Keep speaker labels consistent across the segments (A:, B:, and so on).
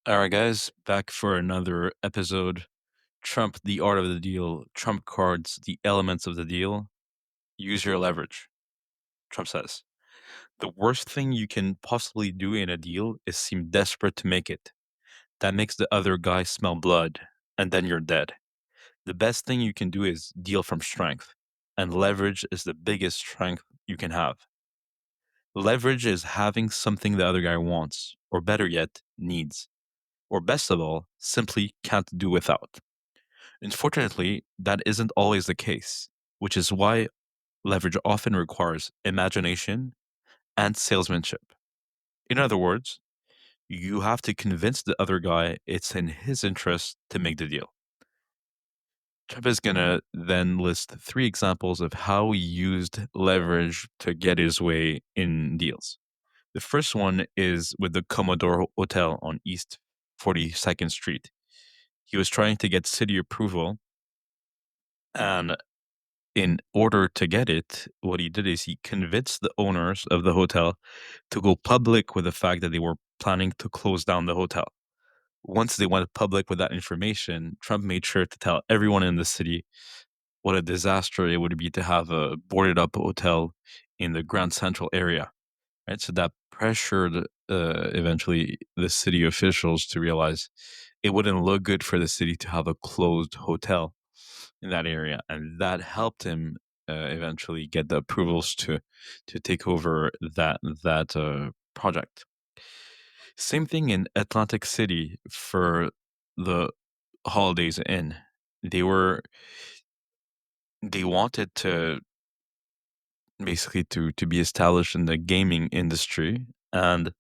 A: All right, guys, back for another episode. Trump, the art of the deal, Trump cards, the elements of the deal. Use your leverage. Trump says the worst thing you can possibly do in a deal is seem desperate to make it. That makes the other guy smell blood, and then you're dead. The best thing you can do is deal from strength, and leverage is the biggest strength you can have. Leverage is having something the other guy wants, or better yet, needs, or best of all, simply can't do without. Unfortunately, that isn't always the case, which is why leverage often requires imagination and salesmanship. In other words, you have to convince the other guy it's in his interest to make the deal. Trump is going to then list three examples of how he used leverage to get his way in deals. The first one is with the Commodore Hotel on East 42nd Street. He was trying to get city approval, and in order to get it, what he did is he convinced the owners of the hotel to go public with the fact that they were planning to close down the hotel. Once they went public with that information, Trump made sure to tell everyone in the city what a disaster it would be to have a boarded up hotel in the Grand Central area. Right, so that pressured eventually the city officials to realize it wouldn't look good for the city to have a closed hotel in that area, and that helped him eventually get the approvals to take over that project. Same thing in Atlantic City for the Holidays Inn. They were they wanted to basically to be established in the gaming industry, and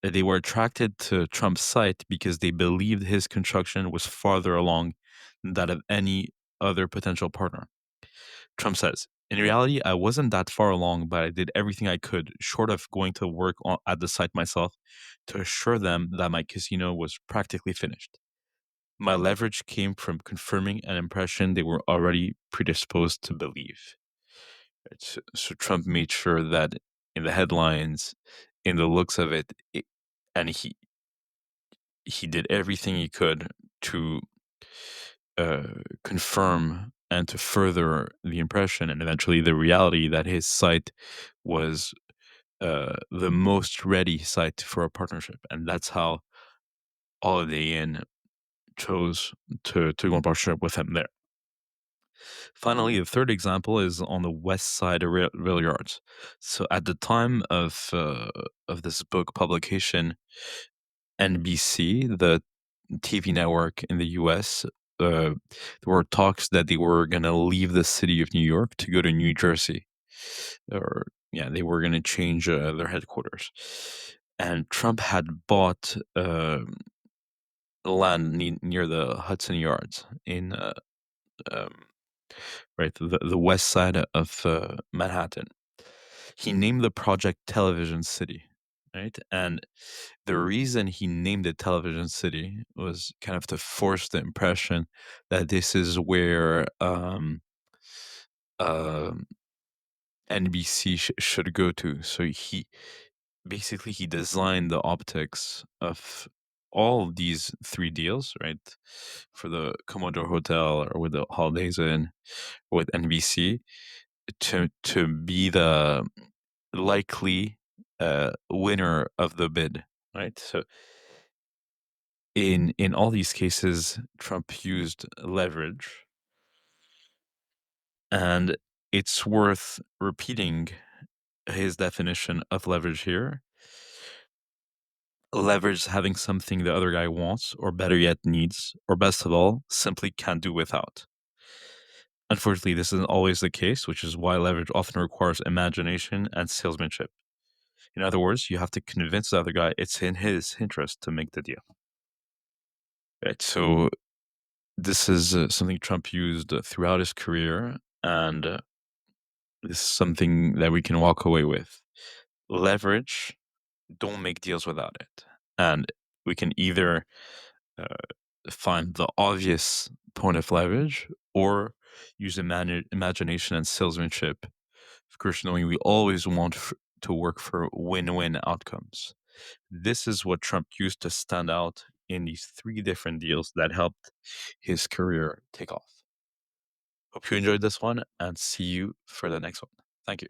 A: they were attracted to Trump's site because they believed his construction was farther along than that of any other potential partner. Trump says, in reality, I wasn't that far along, but I did everything I could, short of going to work at the site myself, to assure them that my casino was practically finished. My leverage came from confirming an impression they were already predisposed to believe. Right? So Trump made sure that in the headlines, in the looks of it, and he did everything he could to uh, confirm and to further the impression and eventually the reality that his site was the most ready site for a partnership, and that's how Holiday Inn chose to go in partnership with him there. Finally, the third example is on the west side of Rail Yards. So at the time of this book publication, NBC, the TV network in the US, there were talks that they were going to leave the city of New York to go to New Jersey. Or, yeah, they were going to change their headquarters. And Trump had bought land near the Hudson Yards in um, right the west side of Manhattan. He named the project Television City, right? And the reason he named it Television City was kind of to force the impression that this is where um, NBC should go to. So he basically he designed the optics of all these three deals, right? For the Commodore Hotel or with the Holidays Inn, with NBC, to be the likely winner of the bid, right? So in all these cases, Trump used leverage, and it's worth repeating his definition of leverage here. Leverage is having something the other guy wants, or better yet, needs, or best of all, simply can't do without. Unfortunately, this isn't always the case, which is why leverage often requires imagination and salesmanship. In other words, you have to convince the other guy it's in his interest to make the deal. Right. So this is something Trump used throughout his career, and this is something that we can walk away with. Leverage, don't make deals without it. And we can either uh, find the obvious point of leverage or use imagination and salesmanship. Of course, knowing we always want to work for win win outcomes. This is what Trump used to stand out in these 3 different deals that helped his career take off. Hope you enjoyed this one and see you for the next one. Thank you.